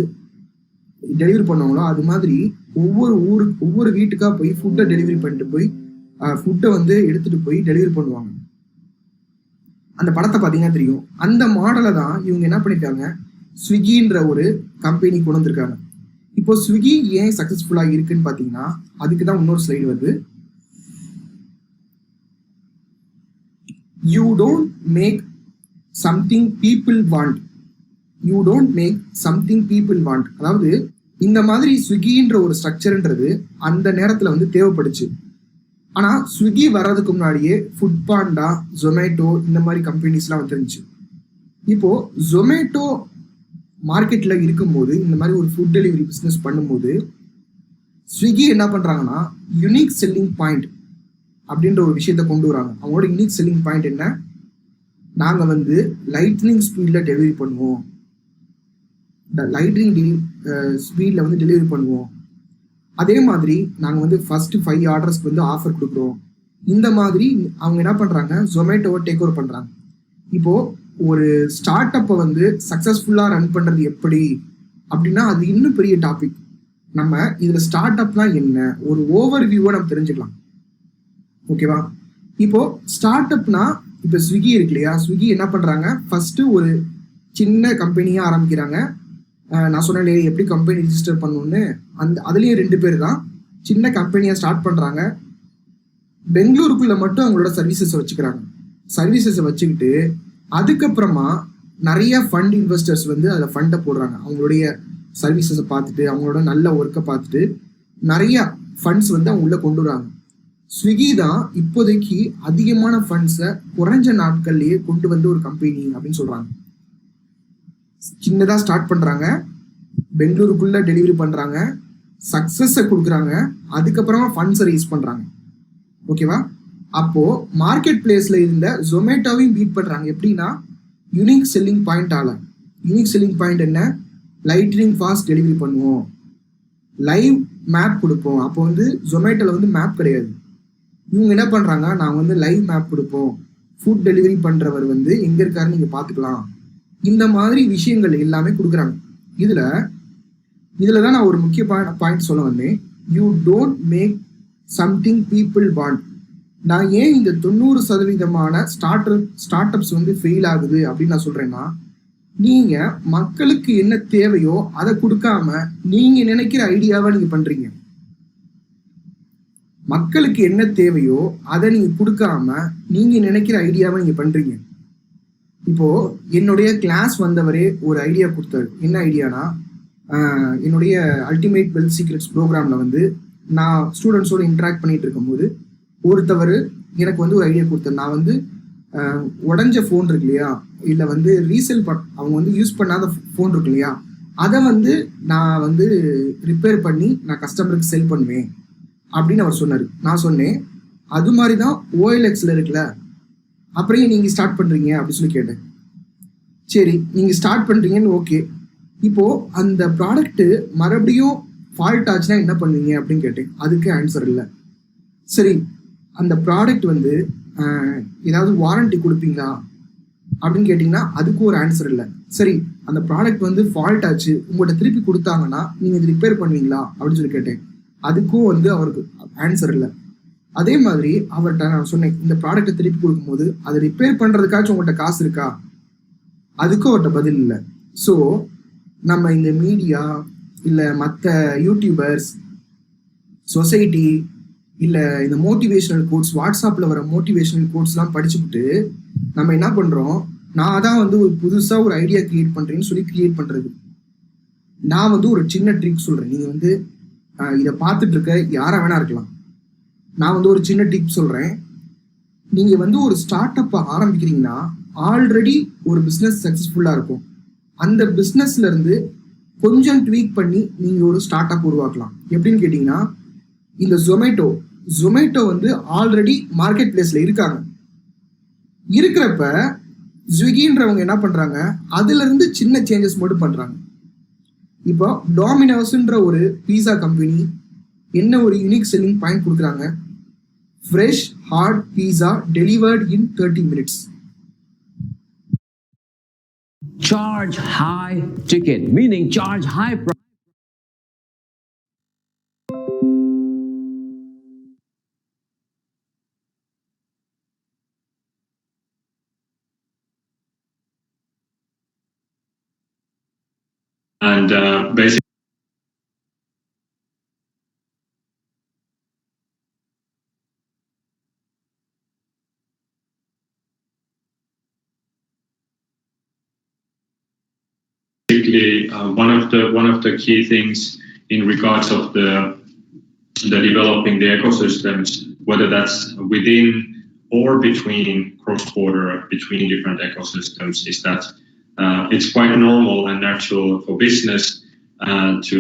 டெலிவரி பண்ணுவாங்களோ அது மாதிரி ஒவ்வொரு வீட்டுக்கா போய் ஃபுட்டை டெலிவரி பண்ணிட்டு போய் ஃபுட்டை வந்து எடுத்துட்டு போய் டெலிவரி பண்ணுவாங்க. அந்த படத்தை பார்த்தீங்கன்னா தெரியும். அந்த மாடலை தான் இவங்க என்ன பண்ணிருக்காங்க, ஸ்விக்கின்ற ஒரு கம்பெனி கொண்டு வந்திருக்காங்க. இப்போ ஸ்விக்கி ஏன் சக்சஸ்ஃபுல்லா இருக்குன்னு பாத்தீங்கன்னா, அதுக்கு தான் இன்னொரு ஸ்லைடு வருது. You don't make something people want. You don't make something people want. அதாவது இந்த மாதிரி ஸ்விக்கின்ற ஒரு ஸ்ட்ரக்சர்ன்றது அந்த நேரத்துல வந்து தேவைப்படுச்சு. ஆனா ஸ்விக்கி வர்றதுக்கு முன்னாடியே ஃபுட் பாண்டா, ஜொமேட்டோ இந்த மாதிரி கம்பெனிஸ்லாம் வந்துருந்துச்சு. இப்போ ஜொமேட்டோ மார்க்கெட்ல இருக்கும்போது, இந்த மாதிரி ஒரு ஃபுட் டெலிவரி பிஸ்னஸ் பண்ணும்போது ஸ்விக்கி என்ன பண்றாங்கன்னா, யூனிக் செல்லிங் பாயிண்ட் அப்படின்ற ஒரு விஷயத்த கொண்டு வராங்க. அவங்களோட யூனிக் செல்லிங் பாயிண்ட் என்ன, நாங்க வந்து லைட்னிங் ஸ்பீட்ல டெலிவரி பண்ணுவோம், ஸ்பீட்ல வந்து டெலிவரி பண்ணுவோம். அதே மாதிரி நாங்க வந்து ஃபர்ஸ்ட் 5 ஆர்டர்ஸ்க்கு வந்து ஆஃபர் கொடுக்குறோம். இந்த மாதிரி அவங்க என்ன பண்றாங்க, ஜொமேட்டோவை டேக் ஓவர் பண்றாங்க. இப்போ ஒரு ஸ்டார்ட் அப்பை வந்து சக்சஸ்ஃபுல்லா ரன் பண்றது எப்படி அப்படின்னா, அது இன்னும் பெரிய டாபிக். நம்ம இதுல ஸ்டார்ட் அப்லாம் என்ன ஒரு ஓவர் வியூவை நம்ம தெரிஞ்சுக்கலாம். ஓகேவா? இப்போ ஸ்டார்ட் அப்னா, இப்போ ஸ்விக்கி இருக்கு இல்லையா, ஸ்விக்கி என்ன பண்றாங்க, ஃபர்ஸ்ட் ஒரு சின்ன கம்பெனியா ஆரம்பிக்கிறாங்க. நான் சொன்னேன் எப்படி கம்பெனி ரிஜிஸ்டர் பண்ணணும்னு, அதுலேயே 2 பேர் தான் சின்ன கம்பெனியை ஸ்டார்ட் பண்ணுறாங்க. பெங்களூருக்குள்ளே மட்டும் அவங்களோட சர்வீசஸை வச்சுக்கிறாங்க. சர்வீசஸை வச்சுக்கிட்டு அதுக்கப்புறமா நிறைய ஃபண்ட் இன்வெஸ்டர்ஸ் வந்து அதில் ஃபண்டை போடுறாங்க. அவங்களுடைய சர்வீசஸை பார்த்துட்டு, அவங்களோட நல்ல ஒர்க்கை பார்த்துட்டு நிறைய ஃபண்ட்ஸ் வந்து அவங்க உள்ளே கொண்டு வராங்க. ஸ்விக்கி தான் இப்போதைக்கு அதிகமான ஃபண்ட்ஸை குறைஞ்ச நாட்கள்லேயே கொண்டு வந்து ஒரு கம்பெனி அப்படின்னு சொல்கிறாங்க. சின்னதாக ஸ்டார்ட் பண்ணுறாங்க, பெங்களூருக்குள்ளே டெலிவரி பண்ணுறாங்க, சக்ஸஸை கொடுக்குறாங்க, அதுக்கப்புறமா ஃபண்ட்ஸை ரைஸ் பண்ணுறாங்க. ஓகேவா? அப்போது மார்க்கெட் பிளேஸில் இருந்த ஜொமேட்டோவையும் பீட் பண்ணுறாங்க. எப்படின்னா யூனிக் செல்லிங் பாயிண்டால. யூனிக் செல்லிங் பாயிண்ட் என்ன? லைட்னிங் ஃபாஸ்ட் டெலிவரி பண்ணுவோம், லைவ் மேப் கொடுப்போம். அப்போ வந்து ஜொமேட்டோவில் வந்து மேப் கிடையாது. இவங்க என்ன பண்ணுறாங்க, நாங்கள் வந்து லைவ் மேப் கொடுப்போம், ஃபுட் டெலிவரி பண்ணுறவர் வந்து எங்கே இருக்காருன்னு நீங்கள் பார்த்துக்கலாம். இந்த மாதிரி விஷயங்கள் எல்லாமே கொடுக்குறாங்க. இதில் தான் நான் ஒரு முக்கிய பாயிண்ட் சொல்ல வந்தேன். You don't make something people want. நான் ஏன் இந்த 90% ஸ்டார்ட் அப்ஸ் வந்து ஃபெயில் ஆகுது அப்படின்னு நான் சொல்கிறேன்னா, நீங்கள் மக்களுக்கு என்ன தேவையோ அதை கொடுக்காம நீங்கள் நினைக்கிற ஐடியாவை நீங்கள் பண்ணுறீங்க. மக்களுக்கு என்ன தேவையோ அதை நீங்கள் கொடுக்காம நீங்கள் நினைக்கிற ஐடியாவை நீங்கள் பண்ணுறீங்க. இப்போது என்னுடைய கிளாஸ் வந்தவரே ஒரு ஐடியா கொடுத்தாரு. என்ன ஐடியானா, என்னுடைய அல்டிமேட் வெல்த் சீக்ரெட்ஸ் ப்ரோக்ராமில் வந்து நான் ஸ்டூடெண்ட்ஸோடு இன்ட்ராக்ட் பண்ணிட்டு இருக்கும்போது ஒருத்தவர் எனக்கு வந்து ஒரு ஐடியா கொடுத்தாரு. நான் வந்து உடஞ்ச ஃபோன் இருக்கு இல்லையா, இல்லை வந்து ரீசேல் அவங்க வந்து யூஸ் பண்ணாத ஃபோன் இருக்கு இல்லையா, அதை வந்து நான் வந்து ரிப்பேர் பண்ணி நான் கஸ்டமருக்கு செல் பண்ணுவேன் அப்படின்னு அவர் சொன்னார். நான் சொன்னேன், அது மாதிரி தான் OLXல இருக்குல்ல, அப்புறம் நீங்கள் ஸ்டார்ட் பண்ணுறீங்க அப்படின்னு சொல்லி கேட்டேன். சரி, நீங்கள் ஸ்டார்ட் பண்ணுறீங்கன்னு ஓகே, இப்போது அந்த ப்ராடக்ட்டு மறுபடியும் ஃபால்ட் ஆச்சுன்னா என்ன பண்ணுவீங்க அப்படின்னு கேட்டேன். அதுக்கு ஆன்சர் இல்லை. சரி, அந்த ப்ராடக்ட் வந்து ஏதாவது வாரண்டி கொடுப்பீங்களா அப்படின்னு கேட்டிங்கன்னா அதுக்கும் ஒரு ஆன்சர் இல்லை. சரி, அந்த ப்ராடக்ட் வந்து ஃபால்ட் ஆச்சு, உங்கள்கிட்ட திருப்பி கொடுத்தாங்கன்னா நீங்கள் இது ரிப்பேர் பண்ணுவீங்களா அப்படின்னு சொல்லி கேட்டேன். அதுக்கும் வந்து அவருக்கு ஆன்சர் இல்லை. அதே மாதிரி அவர்கிட்ட நான் சொன்னேன், இந்த ப்ராடக்டை திருப்பி கொடுக்கும்போது அதை ரிப்பேர் பண்ணுறதுக்காச்சும் உங்கள்கிட்ட காசு இருக்கா, அதுக்கும் அவர்கிட்ட பதில் இல்லை. ஸோ நம்ம இந்த மீடியா இல்லை மற்ற யூடியூபர்ஸ், சொசைட்டி, இல்லை இந்த மோட்டிவேஷனல் கோட்ஸ், வாட்ஸ்அப்பில் வர மோட்டிவேஷனல் கோட்ஸ்லாம் படிச்சுக்கிட்டு நம்ம என்ன பண்ணுறோம், நான் தான் வந்து ஒரு புதுசாக ஒரு ஐடியா கிரியேட் பண்ணுறேன்னு சொல்லி கிரியேட் பண்ணுறது. நான் வந்து ஒரு சின்ன ட்ரிக் சொல்கிறேன். நீங்கள் வந்து இதை பார்த்துட்டு இருக்க யாராக வேணா இருக்கலாம். நான் வந்து ஒரு சின்ன டிப் சொல்கிறேன். நீங்கள் வந்து ஒரு ஸ்டார்ட் அப்பை ஆரம்பிக்கிறீங்கன்னா ஆல்ரெடி ஒரு பிஸ்னஸ் சக்ஸஸ்ஃபுல்லாக இருக்கும். அந்த பிஸ்னஸ்லேருந்து கொஞ்சம் ட்வீக் பண்ணி நீங்கள் ஒரு ஸ்டார்ட் அப் உருவாக்கலாம். எப்படின்னு கேட்டிங்கன்னா, இந்த ஜொமேட்டோ வந்து ஆல்ரெடி மார்க்கெட் பிளேஸில் இருக்காங்க. இருக்கிறப்ப ஸ்விக்கின்றவங்க என்ன பண்ணுறாங்க, அதுலேருந்து சின்ன சேஞ்சஸ் மட்டும் பண்ணுறாங்க. இப்போ டாமினோஸ்ன்ற ஒரு பீஸா கம்பெனி என்ன ஒரு யூனிக் செல்லிங் பாயிண்ட் கொடுக்குறாங்க, fresh hot pizza delivered in 30 minutes. Charge high ticket, meaning charge high price. And basically one of the key things in regards of the developing the ecosystems, whether that's within or between cross-border, between different ecosystems, is that it's quite normal and natural for business to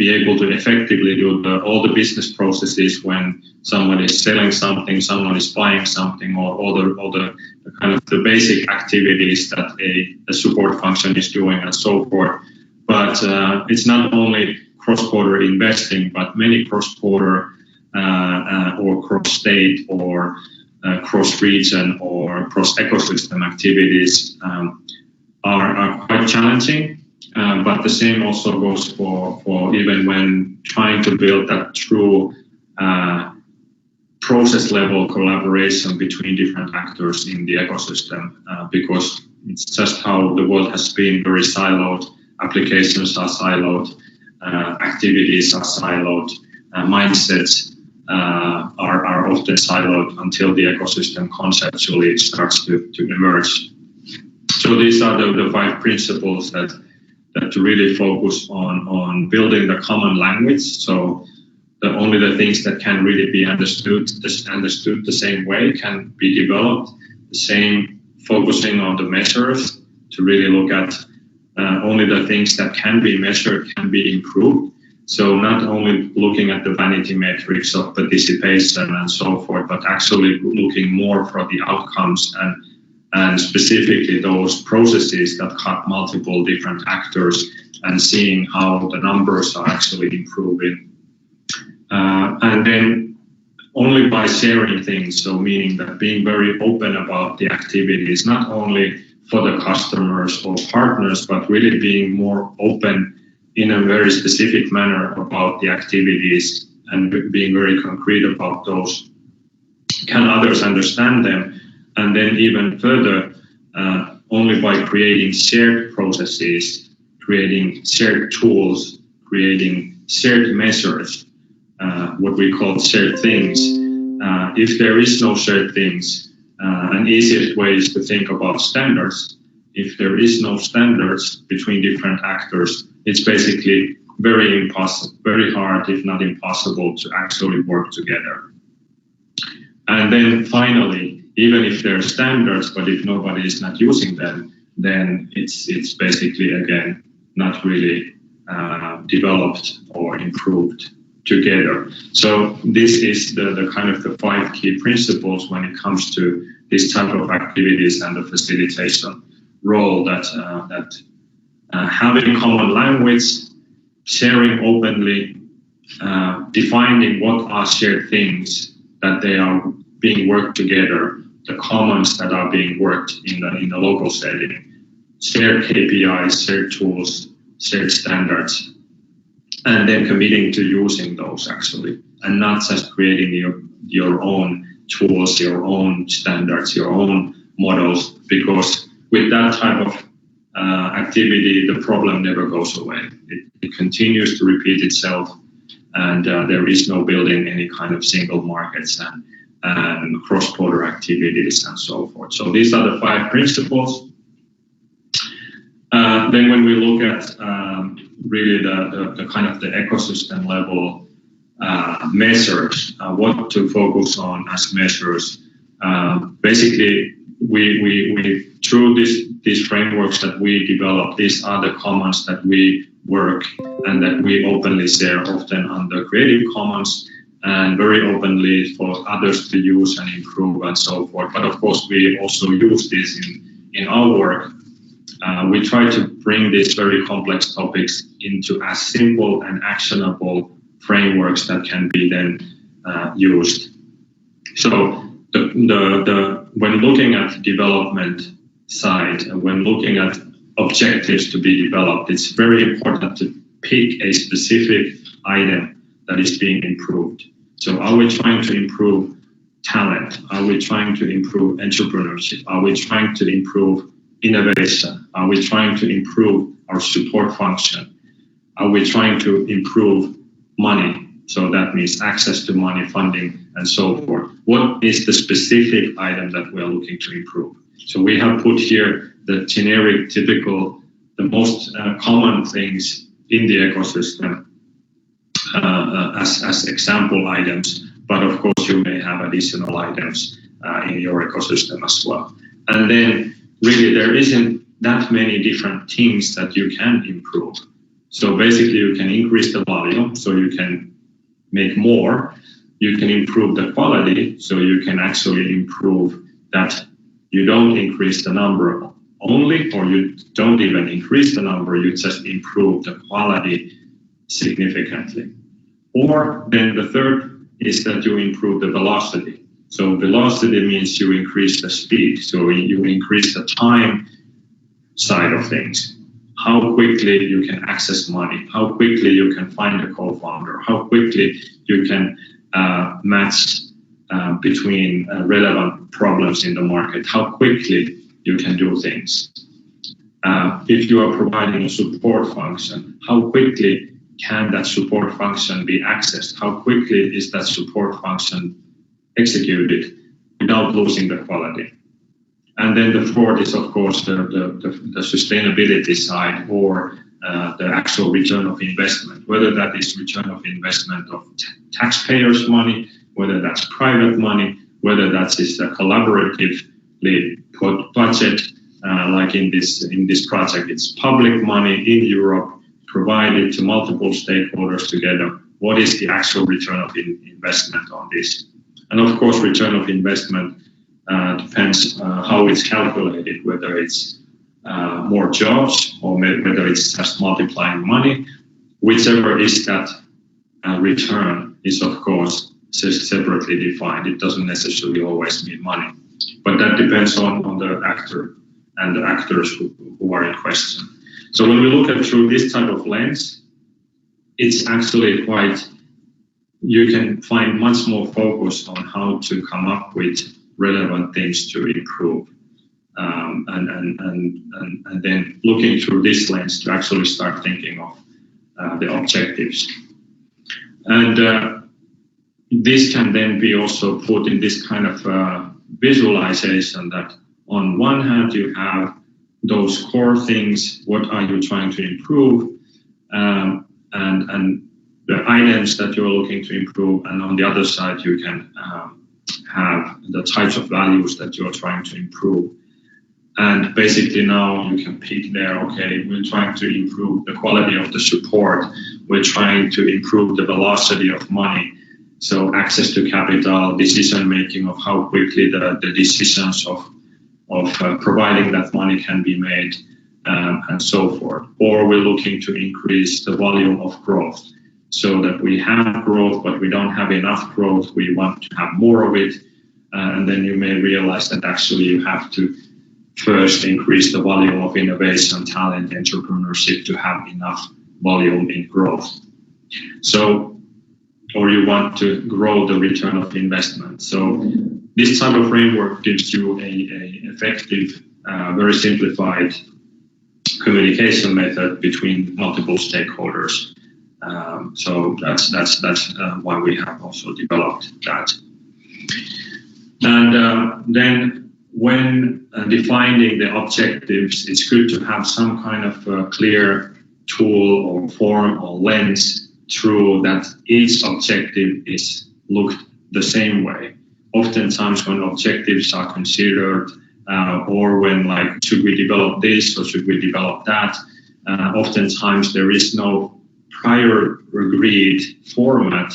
be able to effectively do all the business processes when someone is selling something, someone is buying something, or all the kind of the basic activities that a support function is doing and so forth. But it's not only cross-border investing, but many cross-border or cross-state or cross-region or cross-ecosystem activities are quite challenging. But the same also goes for even when trying to build that true process level collaboration between different actors in the ecosystem, because it's just how the world has been very siloed applications are siloed, activities are siloed, mindsets are often siloed until the ecosystem conceptually starts to emerge. So these are the 5 principles that really focus on building the common language. So only the things that can really be understood the same way can be developed. The same focusing on the measures to really look at only the things that can be measured can be improved. So not only looking at the vanity metrics of participation and so forth, but actually looking more for the outcomes and specifically those processes that cut multiple different actors and seeing how the numbers are actually improving. And then only by sharing things, so meaning that being very open about the activities, not only for the customers or partners, but really being more open in a very specific manner about the activities and being very concrete about those. Can others understand them? And then even further, only by creating shared processes, creating shared tools, creating shared measures, what we call shared things. If there is no shared things, an easiest way is to think about standards. If there is no standards between different actors, it's basically very hard, if not impossible, to actually work together. And then finally, even if there are standards, but if nobody is not using them, then it's basically, again, not really developed or improved together. So this is the kind of the 5 key principles when it comes to this type of activities and the facilitation role, that having common language, sharing openly, defining what are shared things, that they are being worked together, the commons that are being worked in the local setting, shared KPIs, shared tools, shared standards, and then committing to using those actually, and not just creating your own tools, your own standards, your own models, because with that type of activity, the problem never goes away. It continues to repeat itself, and there is no building any kind of single markets and cross-border activities and so forth. So these are the 5 principles. Then when we look at really the kind of the ecosystem level measures, what to focus on as measures, basically we through these frameworks that we develop, these are the commons that we work and that we openly share, often under Creative Commons, and very openly for others to use and improve and so forth. But of course, we also use this in our work. We try to bring these very complex topics into as simple and actionable frameworks that can be then used. So when looking at development side, and when looking at objectives to be developed, it's very important to pick a specific item that is being improved. So are we trying to improve talent? Are we trying to improve entrepreneurship? Are we trying to improve innovation? Are we trying to improve our support function? Are we trying to improve money? So that means access to money, funding, and so forth. What is the specific item that we are looking to improve? So we have put here the generic, typical, the most common things in the ecosystem as example items, but of course you may have additional items in your ecosystem as well. And then really there isn't that many different things that you can improve. So basically you can increase the volume, so you can make more. You can improve the quality, so you can actually improve that you don't increase the number only, or you don't even increase the number, you just improve the quality significantly. Or then the third is that you improve the velocity. So velocity means you increase the speed, so you increase the time side of things. How quickly you can access money, how quickly you can find a co-founder, how quickly you can match between relevant problems in the market, how quickly you can do things. If you are providing a support function, how quickly can that support function be accessed? How quickly is that support function executed without losing the quality? And then the fourth is, of course, the sustainability side, or the actual return of investment, whether that is return of investment of taxpayers' money, whether that's private money, whether that is a collaboratively put budget, like in this project, it's public money in Europe provided to multiple stakeholders together. What is the actual return of investment on this? And of course, return of investment depends how it's calculated, whether it's more jobs or whether it's just multiplying money. Whichever is that return is, of course, separately defined. It doesn't necessarily always mean money, but that depends on the actor and the actors who are in question. So when we look at through this type of lens, it's actually you can find much more focus on how to come up with relevant things to improve. And then looking through this lens to actually start thinking of the objectives. And this can then be also put in this kind of visualization that on one hand you have those core things, what are you trying to improve, and the items that you're looking to improve, and on the other side you can have the types of values that you're trying to improve. And basically now you can pick there, okay, we're trying to improve the quality of the support, we're trying to improve the velocity of money, so access to capital, decision making of how quickly the decisions of providing that money can be made, and so forth. Or we're looking to increase the volume of growth, so that we have growth, but we don't have enough growth, we want to have more of it. And then you may realize that actually you have to first increase the volume of innovation, talent, entrepreneurship to have enough volume in growth. So, or you want to grow the return of investment. So this type of framework gives you a effective, very simplified communication method between multiple stakeholders. So that's why we have also developed that. And then when defining the objectives, it's good to have some kind of clear tool or form or lens through that each objective is looked the same way. Oftentimes when objectives are considered, or when like, should we develop this or should we develop that, oftentimes there is no prior agreed format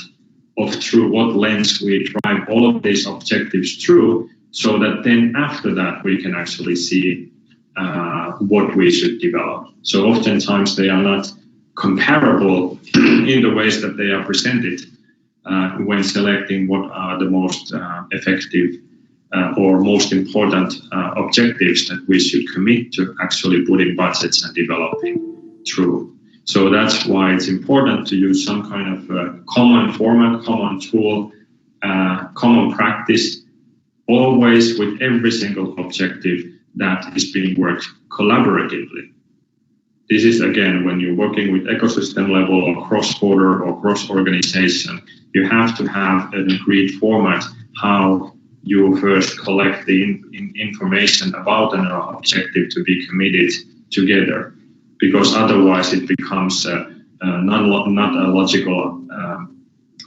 of through what lens we drive all of these objectives through, so that then after that we can actually see what we should develop. So oftentimes they are not comparable in the ways that they are presented when selecting what are the most effective or most important objectives that we should commit to actually putting budgets and developing through. So that's why it's important to use some kind of common format, common tool, common practice, always with every single objective that is being worked collaboratively. This is, again, when you're working with ecosystem level or cross-border or cross-organization, you have to have an agreed format how you first collect the information about an objective to be committed together, because otherwise it becomes not a logical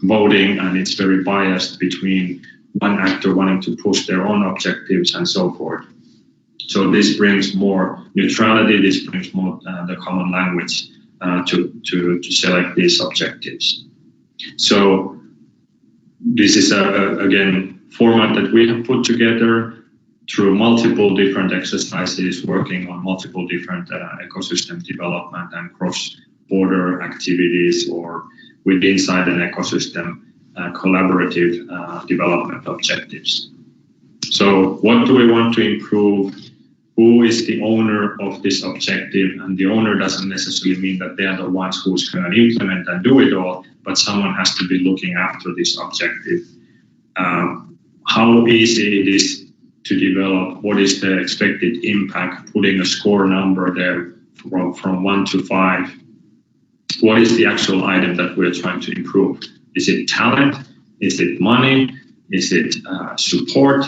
voting, and it's very biased between one actor wanting to push their own objectives and so forth. So this brings more neutrality, this brings more the common language to select these objectives. So this is, again, format that we have put together through multiple different exercises, working on multiple different ecosystem development and cross-border activities, or with inside an ecosystem collaborative development objectives. So what do we want to improve? Who is the owner of this objective? And the owner doesn't necessarily mean that they are the ones who's going to implement and do it all, but someone has to be looking after this objective. How easy it is to develop what is the expected impact, putting a score number there from 1 to 5. What is the actual item that we're trying to improve? Is it talent? Is it money? Is it support?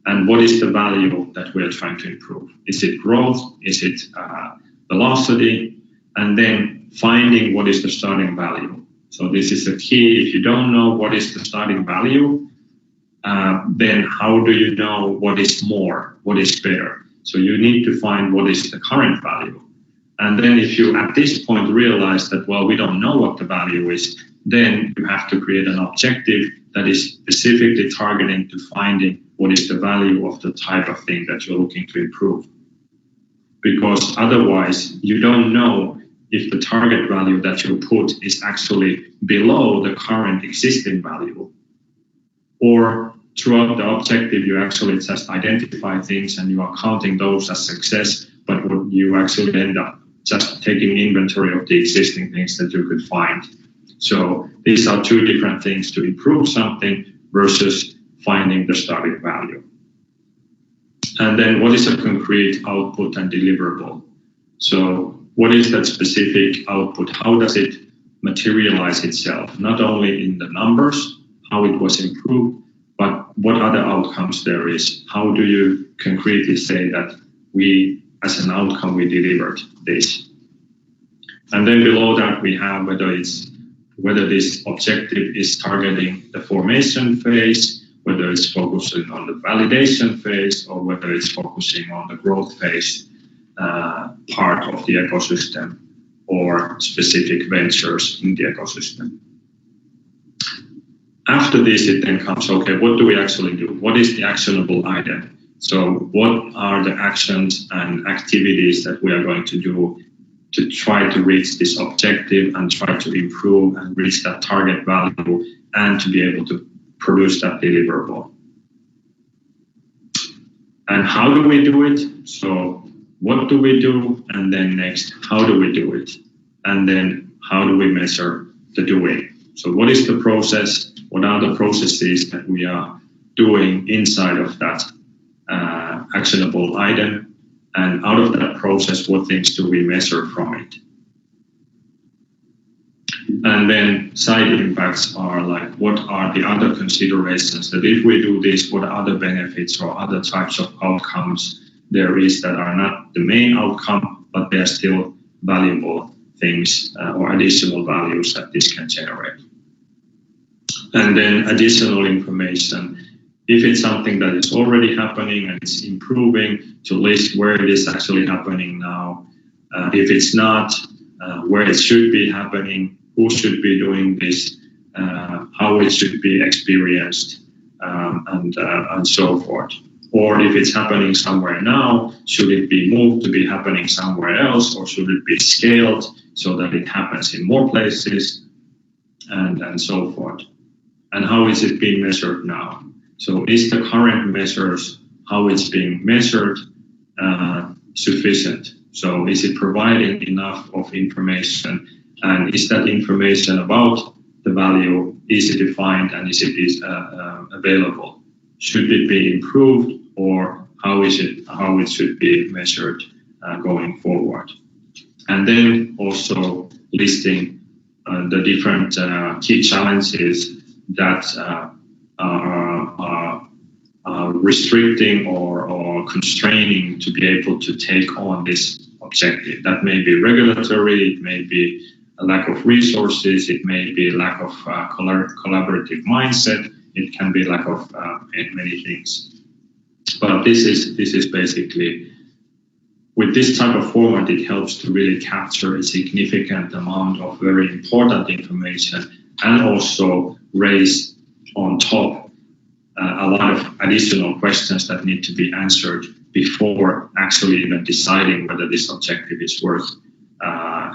And what is the value that we're trying to improve? Is it growth? Is it velocity? And then finding what is the starting value. So this is the key. If you don't know what is the starting value, then how do you know what is more, what is better? So you need to find what is the current value. And then if you at this point realize that, well, we don't know what the value is, then you have to create an objective that is specifically targeting to finding what is the value of the type of thing that you're looking to improve. Because otherwise you don't know if the target value that you put is actually below the current existing value, or throughout the objective you actually just identify things and you are counting those as success, but you actually end up just taking inventory of the existing things that you could find. So these are two different things: to improve something versus finding the starting value. And then what is a concrete output and deliverable? So what is that specific output? How does it materialize itself? Not only in the numbers, how it was improved, but what other outcomes there is. How do you concretely say that we, as an outcome, we delivered this? And then below that we have whether this objective is targeting the formation phase, whether it's focusing on the validation phase, or whether it's focusing on the growth phase part of the ecosystem, or specific ventures in the ecosystem. After this, it then comes, okay, what do we actually do? What is the actionable item? So what are the actions and activities that we are going to do to try to reach this objective and try to improve and reach that target value and to be able to produce that deliverable? And how do we do it? So what do we do? And then next, how do we do it? And then how do we measure the doing? So what is the process? What are the processes that we are doing inside of that actionable item? And out of that process, what things do we measure from it? And then side impacts are like, what are the other considerations that if we do this, what other benefits or other types of outcomes there is that are not the main outcome, but they're still valuable things or additional values that this can generate. And then additional information. If it's something that is already happening and it's improving, to list where it is actually happening now. If it's not, where it should be happening, who should be doing this, how it should be experienced, and so forth. Or if it's happening somewhere now, should it be moved to be happening somewhere else, or should it be scaled so that it happens in more places, and so forth. And how is it being measured now? So is the current measures, how it's being measured, sufficient? So is it providing enough of information? And is that information about the value easy to find, and is it available? Should it be improved, or how it should be measured going forward? And then also listing the different key challenges that are restricting or constraining to be able to take on this objective. That may be regulatory, it may be a lack of resources, it may be lack of collaborative mindset, it can be lack of many things. But this is basically, with this type of format, it helps to really capture a significant amount of very important information and also raise on top a lot of additional questions that need to be answered before actually even deciding whether this objective is worth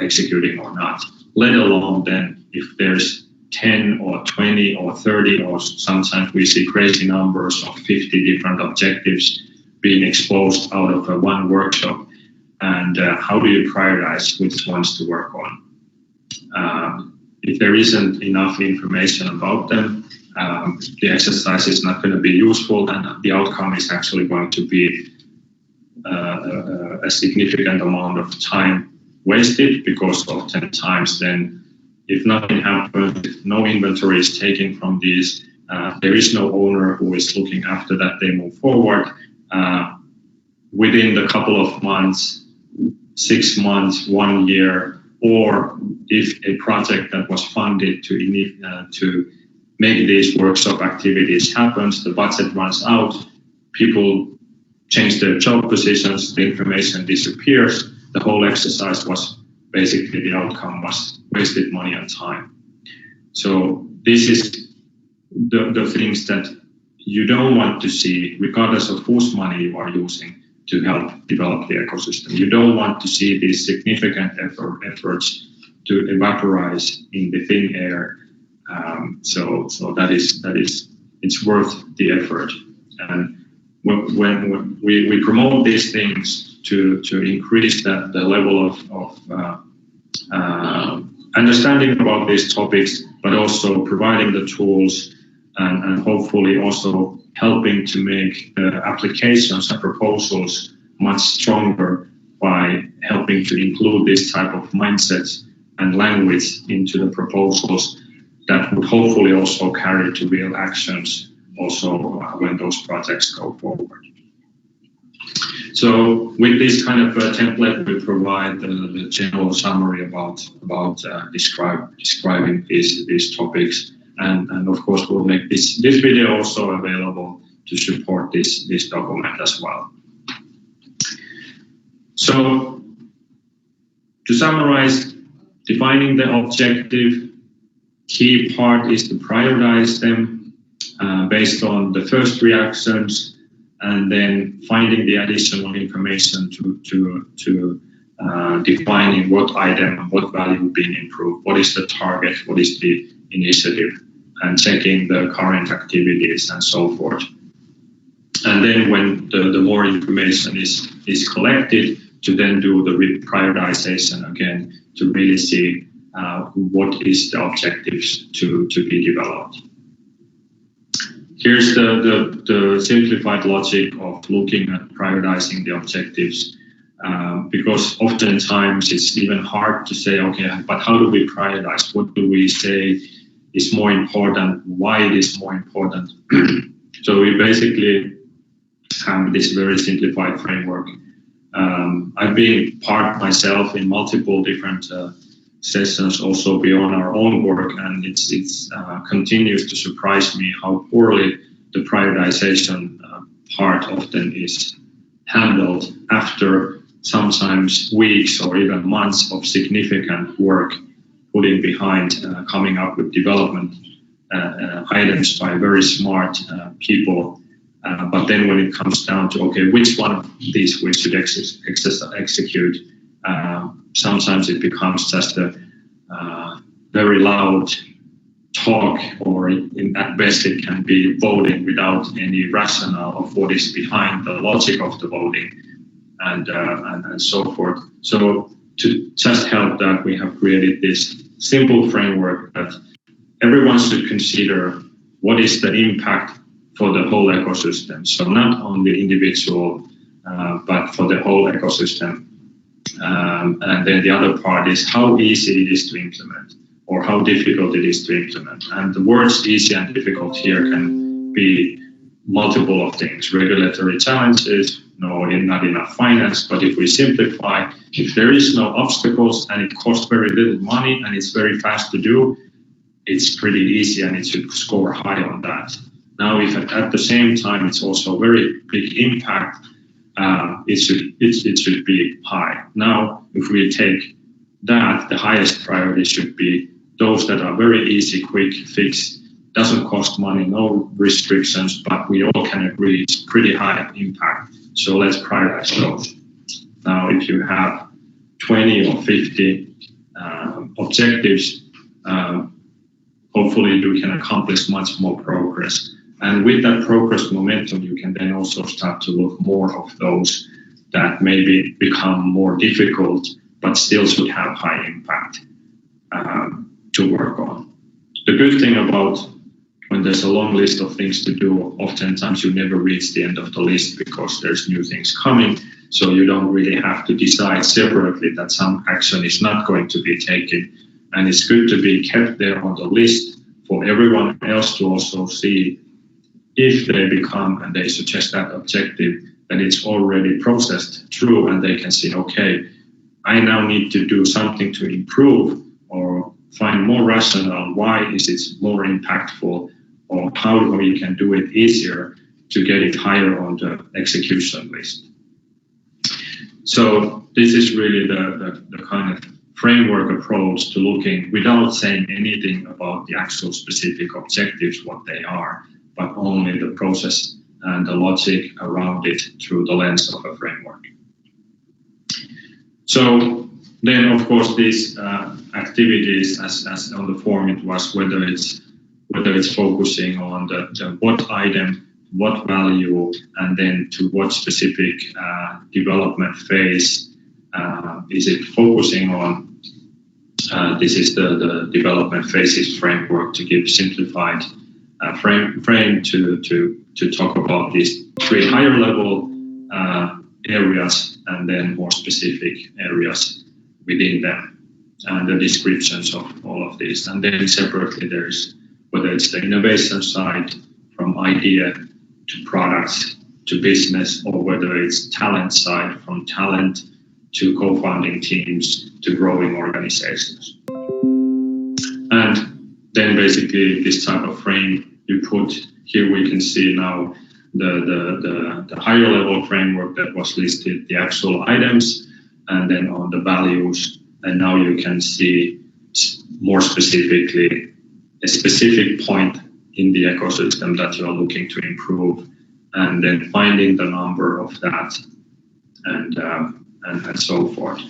executing or not, let alone then if there's 10 or 20 or 30, or sometimes we see crazy numbers of 50 different objectives being exposed out of one workshop. And how do you prioritize which ones to work on? If there isn't enough information about them, the exercise is not going to be useful, and the outcome is actually going to be a significant amount of time wasted, because oftentimes then, if nothing happens, if no inventory is taken from these, there is no owner who is looking after that they move forward. Within the couple of months, 6 months, 1 year, or if a project that was funded to make these workshop activities happens, the budget runs out, people change their job positions, the information disappears, the whole exercise was basically, the outcome was wasted money and time. So this is the things that you don't want to see, regardless of whose money you are using to help develop the ecosystem. You don't want to see these significant efforts to evaporate in the thin air. So that is it's worth the effort. And when we promote these things to increase the level of understanding about these topics, but also providing the tools and hopefully also helping to make the applications and proposals much stronger by helping to include this type of mindsets and language into the proposals, that would hopefully also carry to real actions also when those projects go forward. So with this kind of template, we provide the general summary about describing these topics. And of course, we'll make this video also available to support this document as well. So to summarize, defining the objective, key part is to prioritize them based on the first reactions, and then finding the additional information to defining what item, what value being improved, what is the target, what is the initiative, and checking the current activities and so forth. And then when the more information is collected, to then do the prioritization again, to really see what is the objectives to be developed. Here's the simplified logic of looking at prioritizing the objectives, because oftentimes it's even hard to say, okay, but how do we prioritize? What do we say is more important? Why it is more important? So we basically have this very simplified framework. I've been part myself in multiple different sessions also beyond our own work, and it's continues to surprise me how poorly the prioritization part often is handled after sometimes weeks or even months of significant work putting behind coming up with development items by very smart people. But then when it comes down to, okay, which one of these we should execute, sometimes it becomes just a very loud talk, or at best it can be voting without any rationale of what is behind the logic of the voting, and so forth. So to just help that, we have created this simple framework that everyone should consider what is the impact for the whole ecosystem. So not on the individual, but for the whole ecosystem. And then the other part is how easy it is to implement, or how difficult it is to implement. And the words easy and difficult here can be multiple of things: regulatory challenges, not enough finance. But if we simplify, if there is no obstacles and it costs very little money and it's very fast to do, it's pretty easy and it should score high on that. Now, if at the same time it's also very big impact, it should be high. Now, if we take that, the highest priority should be those that are very easy, quick fix, doesn't cost money, no restrictions, but we all can agree it's pretty high impact. So let's prioritize those. Now, if you have 20 or 50 objectives, hopefully you can accomplish much more progress. And with that progress momentum, you can then also start to look more of those that maybe become more difficult, but still should have high impact to work on. The good thing about when there's a long list of things to do, oftentimes you never reach the end of the list because there's new things coming. So you don't really have to decide separately that some action is not going to be taken. And it's good to be kept there on the list for everyone else to also see if they become and they suggest that objective, that it's already processed through and they can see, okay, I now need to do something to improve or find more rationale. Why is it more impactful, or how we can do it easier to get it higher on the execution list? So this is really the kind of framework approach to looking without saying anything about the actual specific objectives, what they are, but only the process and the logic around it through the lens of a framework. So then, of course, these activities, as on the form it was, whether it's focusing on the what item, what value, and then to what specific development phase is it focusing on. This is the development phases framework to give simplified frame to talk about these three higher level areas and then more specific areas within them, and the descriptions of all of these. And then separately there's whether it's the innovation side from idea to products to business, or whether it's talent side from talent to co-founding teams to growing organizations. And then basically this type of frame you put here, we can see now the higher level framework that was listed, the actual items, and then on the values. And now you can see more specifically a specific point in the ecosystem that you're looking to improve, and then finding the number of that and so forth.